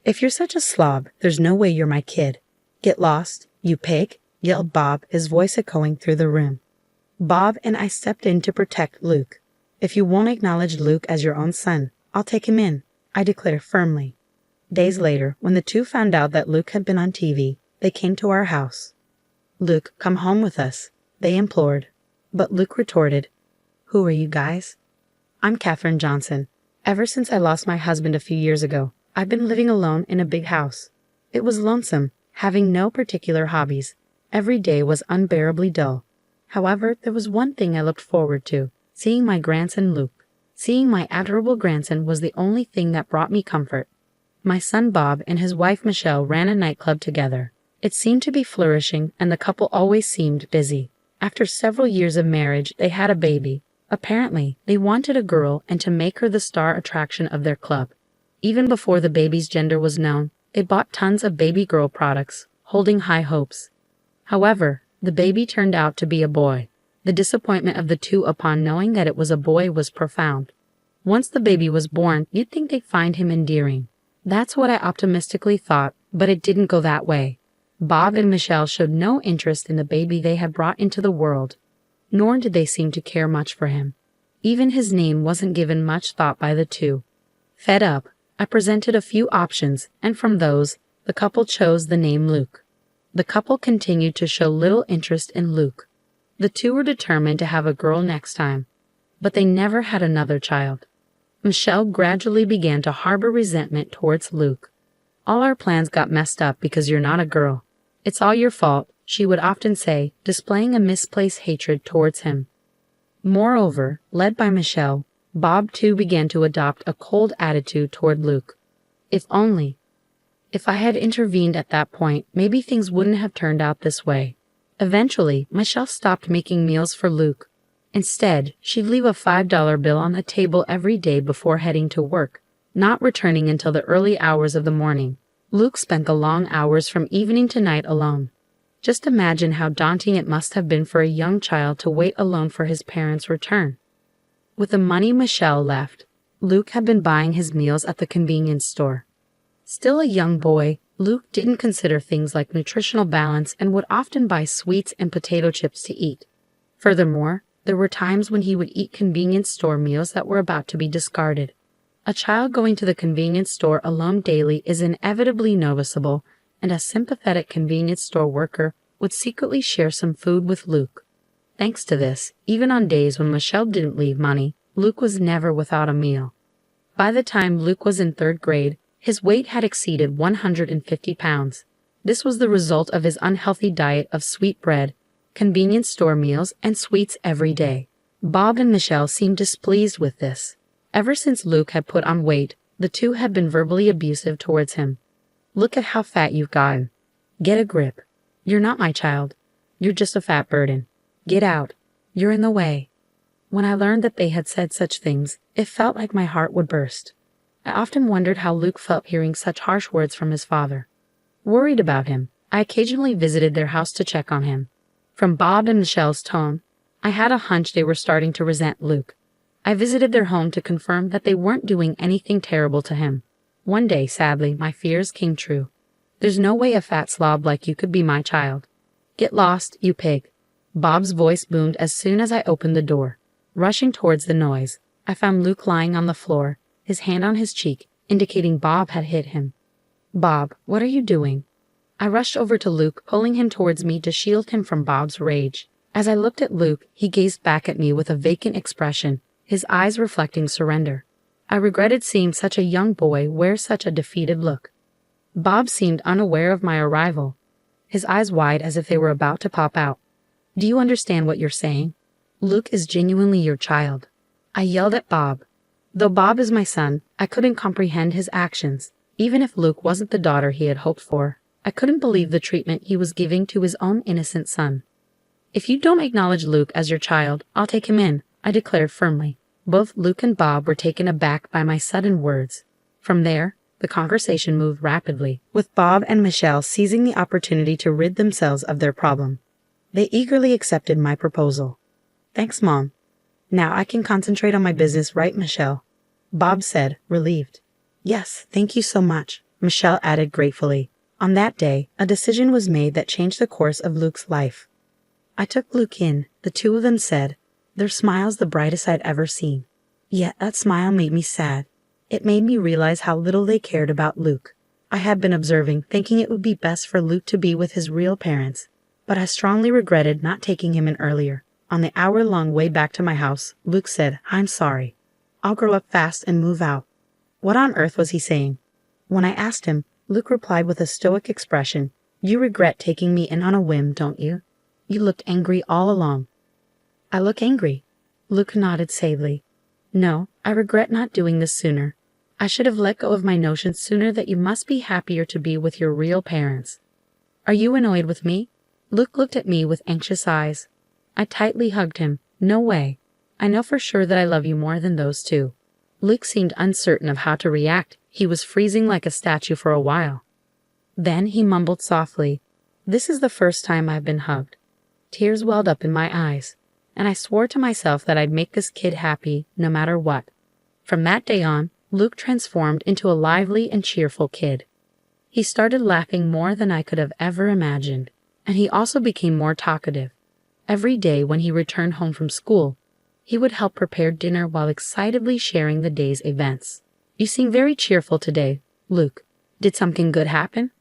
"If you're such a slob, there's no way you're my kid. Get lost, you pig," yelled Bob, his voice echoing through the room. Bob and I stepped in to protect Luke. "If you won't acknowledge Luke as your own son, I'll take him in," I declared firmly. Days later, when the two found out that Luke had been on TV, they came to our house. "Luke, come home with us," they implored. But Luke retorted, "Who are you guys?" "I'm Katherine Johnson. Ever since I lost my husband a few years ago, I've been living alone in a big house. It was lonesome, having no particular hobbies. Every day was unbearably dull. However, there was one thing I looked forward to, seeing my grandson Luke. Seeing my adorable grandson was the only thing that brought me comfort. My son Bob and his wife Michelle ran a nightclub together. It seemed to be flourishing, and the couple always seemed busy. After several years of marriage, they had a baby. Apparently, they wanted a girl and to make her the star attraction of their club. Even before the baby's gender was known, they bought tons of baby girl products, holding high hopes. However, the baby turned out to be a boy. The disappointment of the two upon knowing that it was a boy was profound. Once the baby was born, you'd think they'd find him endearing. That's what I optimistically thought, but it didn't go that way. Bob and Michelle showed no interest in the baby they had brought into the world, nor did they seem to care much for him. Even his name wasn't given much thought by the two. Fed up, I presented a few options, and from those, the couple chose the name Luke. The couple continued to show little interest in Luke. The two were determined to have a girl next time, but they never had another child. Michelle gradually began to harbor resentment towards Luke. "All our plans got messed up because you're not a girl. It's all your fault," she would often say, displaying a misplaced hatred towards him. Moreover, led by Michelle, Bob too began to adopt a cold attitude toward Luke. If I had intervened at that point, maybe things wouldn't have turned out this way. Eventually, Michelle stopped making meals for Luke. Instead, she'd leave a $5 bill on the table every day before heading to work, not returning until the early hours of the morning. Luke spent the long hours from evening to night alone. Just imagine how daunting it must have been for a young child to wait alone for his parents' return. With the money Michelle left, Luke had been buying his meals at the convenience store. Still a young boy, Luke didn't consider things like nutritional balance and would often buy sweets and potato chips to eat. Furthermore, there were times when he would eat convenience store meals that were about to be discarded. A child going to the convenience store alone daily is inevitably noticeable, and a sympathetic convenience store worker would secretly share some food with Luke. Thanks to this, even on days when Michelle didn't leave money, Luke was never without a meal. By the time Luke was in 3rd grade, his weight had exceeded 150 pounds. This was the result of his unhealthy diet of sweet bread, convenience store meals, and sweets every day. Bob and Michelle seemed displeased with this. Ever since Luke had put on weight, the two had been verbally abusive towards him. "Look at how fat you've gotten. Get a grip. You're not my child. You're just a fat burden. Get out. You're in the way." When I learned that they had said such things, it felt like my heart would burst. I often wondered how Luke felt hearing such harsh words from his father. Worried about him, I occasionally visited their house to check on him. From Bob and Michelle's tone, I had a hunch they were starting to resent Luke. I visited their home to confirm that they weren't doing anything terrible to him. One day, sadly, my fears came true. "There's no way a fat slob like you could be my child. Get lost, you pig." Bob's voice boomed as soon as I opened the door. Rushing towards the noise, I found Luke lying on the floor, his hand on his cheek, indicating Bob had hit him. "Bob, what are you doing?" I rushed over to Luke, pulling him towards me to shield him from Bob's rage. As I looked at Luke, he gazed back at me with a vacant expression, his eyes reflecting surrender. I regretted seeing such a young boy wear such a defeated look. Bob seemed unaware of my arrival, his eyes wide as if they were about to pop out. "Do you understand what you're saying? Luke is genuinely your child." I yelled at Bob. Though Bob is my son, I couldn't comprehend his actions. Even if Luke wasn't the daughter he had hoped for, I couldn't believe the treatment he was giving to his own innocent son. "If you don't acknowledge Luke as your child, I'll take him in," I declared firmly. Both Luke and Bob were taken aback by my sudden words. From there, the conversation moved rapidly, with Bob and Michelle seizing the opportunity to rid themselves of their problem. They eagerly accepted my proposal. "Thanks, Mom. Now I can concentrate on my business, right, Michelle?" Bob said, relieved. "Yes, thank you so much. Michelle added gratefully. On that day, a decision was made that changed the course of Luke's life. I took Luke in, the two of them said, their smiles the brightest I'd ever seen. Yet that smile made me sad. It made me realize how little they cared about Luke. I had been observing, thinking it would be best for Luke to be with his real parents, but I strongly regretted not taking him in earlier. On the hour-long way back to my house, Luke said, "I'm sorry. I'll grow up fast and move out." What on earth was he saying? When I asked him, Luke replied with a stoic expression, "You regret taking me in on a whim, don't you? You looked angry all along." "I look angry?" Luke nodded sadly. "No, I regret not doing this sooner. I should have let go of my notion sooner that you must be happier to be with your real parents." "Are you annoyed with me?" Luke looked at me with anxious eyes. I tightly hugged him. "No way. I know for sure that I love you more than those two." Luke seemed uncertain of how to react. He was freezing like a statue for a while. Then he mumbled softly, "This is the first time I've been hugged." Tears welled up in my eyes, and I swore to myself that I'd make this kid happy no matter what. From that day on, Luke transformed into a lively and cheerful kid. He started laughing more than I could have ever imagined, and he also became more talkative. Every day when he returned home from school, he would help prepare dinner while excitedly sharing the day's events. "You seem very cheerful today, Luke. Did something good happen?"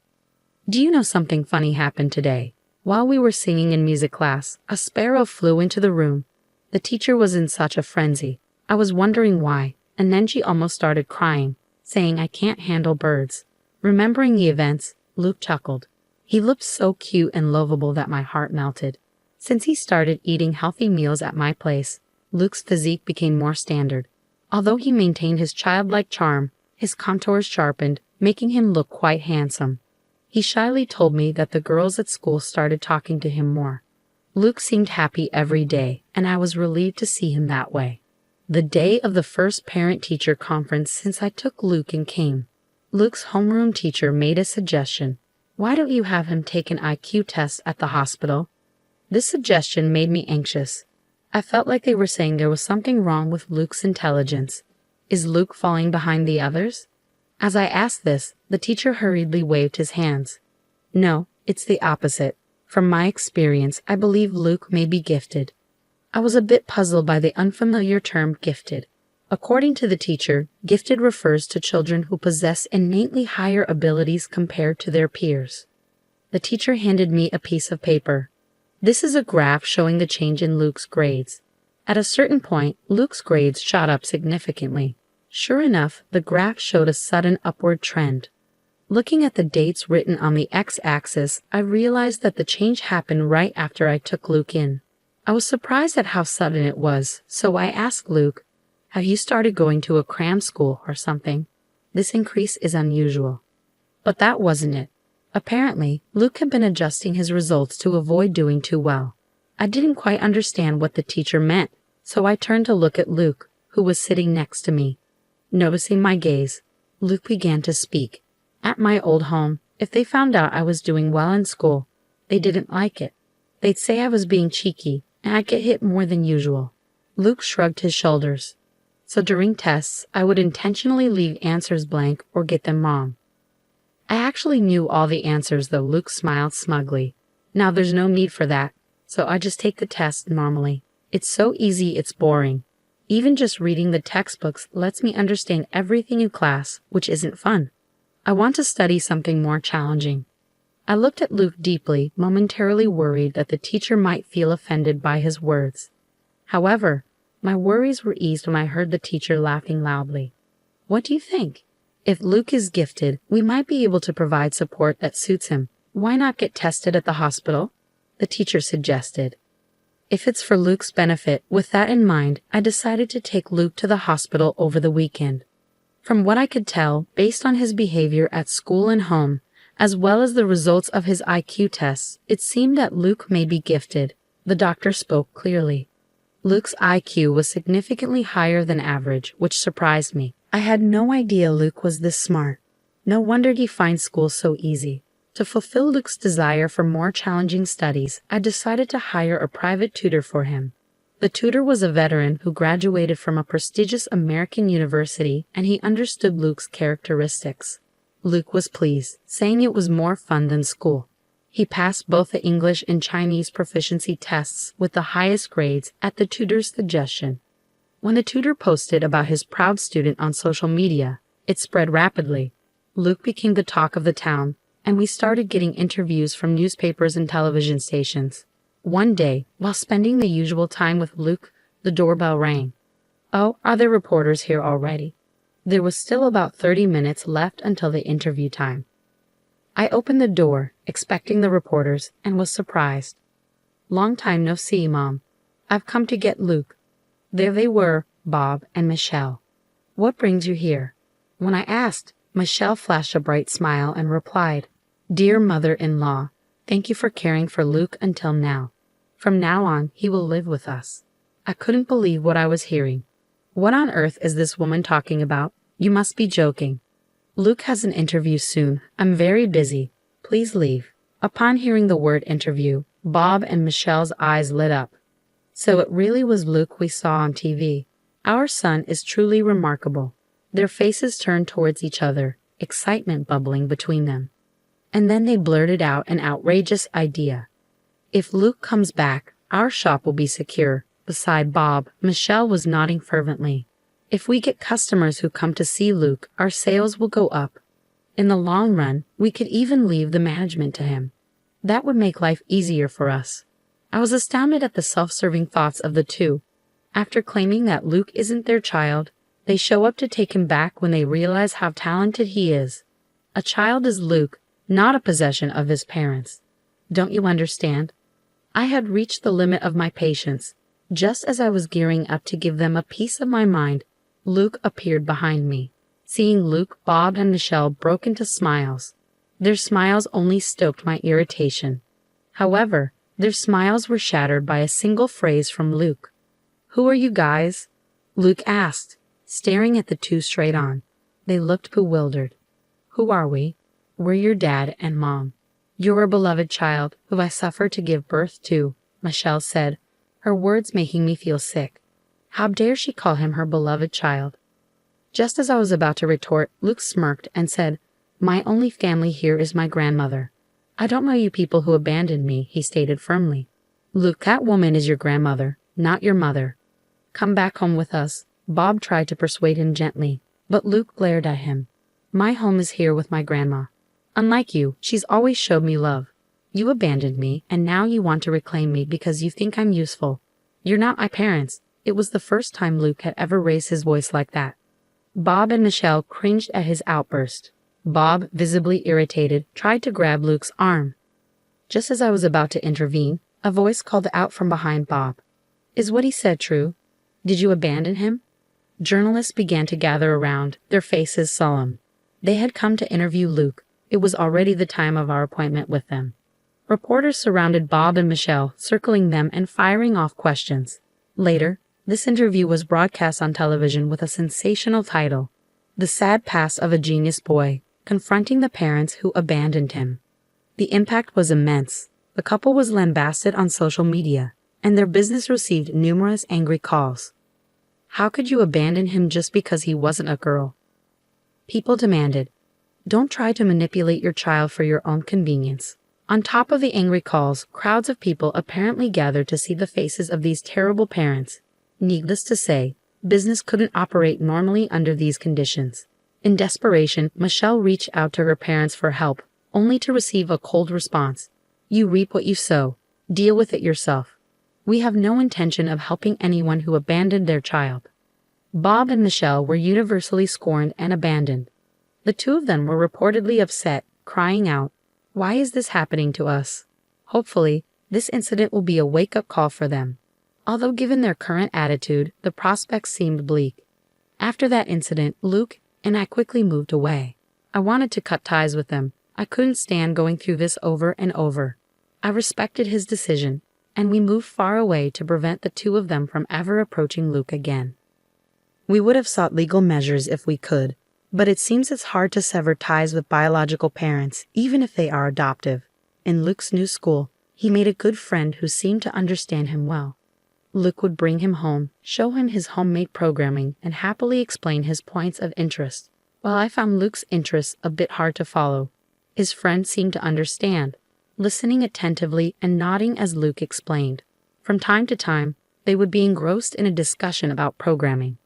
"Do you know something funny happened today? While we were singing in music class, a sparrow flew into the room. The teacher was in such a frenzy. I was wondering why, and then she almost started crying, saying I can't handle birds." Remembering the events, Luke chuckled. He looked so cute and lovable that my heart melted. Since he started eating healthy meals at my place, Luke's physique became more standard. Although he maintained his childlike charm, his contours sharpened, making him look quite handsome. He shyly told me that the girls at school started talking to him more. Luke seemed happy every day, and I was relieved to see him that way. The day of the first parent-teacher conference since I took Luke in came. Luke's homeroom teacher made a suggestion. "Why don't you have him take an IQ test at the hospital?" This suggestion made me anxious. I felt like they were saying there was something wrong with Luke's intelligence. Is Luke falling behind the others? As I asked this, the teacher hurriedly waved his hands. "No, it's the opposite. From my experience, I believe Luke may be gifted." I was a bit puzzled by the unfamiliar term gifted. According to the teacher, gifted refers to children who possess innately higher abilities compared to their peers. The teacher handed me a piece of paper. This is a graph showing the change in Luke's grades. At a certain point, Luke's grades shot up significantly. Sure enough, the graph showed a sudden upward trend. Looking at the dates written on the x-axis, I realized that the change happened right after I took Luke in. I was surprised at how sudden it was, so I asked Luke, "Have you started going to a cram school or something? This increase is unusual." But that wasn't it. Apparently, Luke had been adjusting his results to avoid doing too well. I didn't quite understand what the teacher meant, so I turned to look at Luke, who was sitting next to me. Noticing my gaze, Luke began to speak. At my old home, if they found out I was doing well in school, they didn't like it. They'd say I was being cheeky, and I'd get hit more than usual. Luke shrugged his shoulders. So during tests, I would intentionally leave answers blank or get them wrong. I actually knew all the answers, though. Luke smiled smugly. "Now there's no need for that, so I just take the test normally. It's so easy it's boring. Even just reading the textbooks lets me understand everything in class, which isn't fun. I want to study something more challenging." I looked at Luke deeply, momentarily worried that the teacher might feel offended by his words. However, my worries were eased when I heard the teacher laughing loudly. "What do you think? If Luke is gifted, we might be able to provide support that suits him. Why not get tested at the hospital?" the teacher suggested. If it's for Luke's benefit, with that in mind, I decided to take Luke to the hospital over the weekend. From what I could tell, based on his behavior at school and home, as well as the results of his IQ tests, it seemed that Luke may be gifted. The doctor spoke clearly. Luke's IQ was significantly higher than average, which surprised me. I had no idea Luke was this smart. No wonder he finds school so easy. To fulfill Luke's desire for more challenging studies, I decided to hire a private tutor for him. The tutor was a veteran who graduated from a prestigious American university, and he understood Luke's characteristics. Luke was pleased, saying it was more fun than school. He passed both the English and Chinese proficiency tests with the highest grades at the tutor's suggestion. When the tutor posted about his proud student on social media, it spread rapidly. Luke became the talk of the town, and we started getting interviews from newspapers and television stations. One day, while spending the usual time with Luke, the doorbell rang. "Oh, are there reporters here already?" There was still about 30 minutes left until the interview time. I opened the door, expecting the reporters, and was surprised. "Long time no see, Mom. I've come to get Luke." There they were, Bob and Michelle. "What brings you here?" When I asked, Michelle flashed a bright smile and replied, "Dear mother-in-law, thank you for caring for Luke until now. From now on, he will live with us." I couldn't believe what I was hearing. "What on earth is this woman talking about? You must be joking." "Luke has an interview soon. I'm very busy. Please leave." Upon hearing the word interview, Bob and Michelle's eyes lit up. So it really was Luke we saw on TV. Our son is truly remarkable. Their faces turned towards each other, excitement bubbling between them. And then they blurted out an outrageous idea. "If Luke comes back, our shop will be secure." Beside Bob, Michelle was nodding fervently. "If we get customers who come to see Luke, our sales will go up. In the long run, we could even leave the management to him. That would make life easier for us." I was astounded at the self-serving thoughts of the two. After claiming that Luke isn't their child, they show up to take him back when they realize how talented he is. A child is Luke, not a possession of his parents. Don't you understand? I had reached the limit of my patience. Just as I was gearing up to give them a piece of my mind, Luke appeared behind me. Seeing Luke, Bob and Michelle broke into smiles. Their smiles only stoked my irritation. However, their smiles were shattered by a single phrase from Luke. "Who are you guys?" Luke asked, staring at the two straight on. They looked bewildered. "Who are we?" "We're your dad and mom. You're a beloved child who I suffered to give birth to," Michelle said, her words making me feel sick. How dare she call him her beloved child? Just as I was about to retort, Luke smirked and said, "My only family here is my grandmother." "I don't know you people who abandoned me," he stated firmly. "Luke, that woman is your grandmother, not your mother. Come back home with us." Bob tried to persuade him gently, but Luke glared at him. "My home is here with my grandma. Unlike you, she's always showed me love. You abandoned me, and now you want to reclaim me because you think I'm useful. You're not my parents." It was the first time Luke had ever raised his voice like that. Bob and Michelle cringed at his outburst. Bob, visibly irritated, tried to grab Luke's arm. Just as I was about to intervene, a voice called out from behind Bob. "Is what he said true? Did you abandon him?" Journalists began to gather around, their faces solemn. They had come to interview Luke. It was already the time of our appointment with them. Reporters surrounded Bob and Michelle, circling them and firing off questions. Later, this interview was broadcast on television with a sensational title, "The Sad Past of a Genius Boy, Confronting the Parents Who Abandoned Him." The impact was immense. The couple was lambasted on social media, and their business received numerous angry calls. How could you abandon him just because he wasn't a girl? People demanded, "Don't try to manipulate your child for your own convenience." On top of the angry calls, crowds of people apparently gathered to see the faces of these terrible parents. Needless to say, business couldn't operate normally under these conditions. In desperation, Michelle reached out to her parents for help, only to receive a cold response. "You reap what you sow. Deal with it yourself. We have no intention of helping anyone who abandoned their child." Bob and Michelle were universally scorned and abandoned. The two of them were reportedly upset, crying out, "Why is this happening to us?" Hopefully, this incident will be a wake-up call for them. Although given their current attitude, the prospects seemed bleak. After that incident, Luke and I quickly moved away. I wanted to cut ties with them. I couldn't stand going through this over and over. I respected his decision, and we moved far away to prevent the two of them from ever approaching Luke again. We would have sought legal measures if we could, but it seems it's hard to sever ties with biological parents, even if they are adoptive. In Luke's new school, he made a good friend who seemed to understand him well. Luke would bring him home, show him his homemade programming, and happily explain his points of interest. While I found Luke's interests a bit hard to follow, his friend seemed to understand, listening attentively and nodding as Luke explained. From time to time, they would be engrossed in a discussion about programming.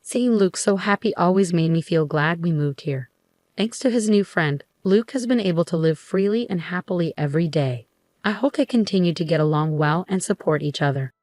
Seeing Luke so happy always made me feel glad we moved here. Thanks to his new friend, Luke has been able to live freely and happily every day. I hope they continue to get along well and support each other.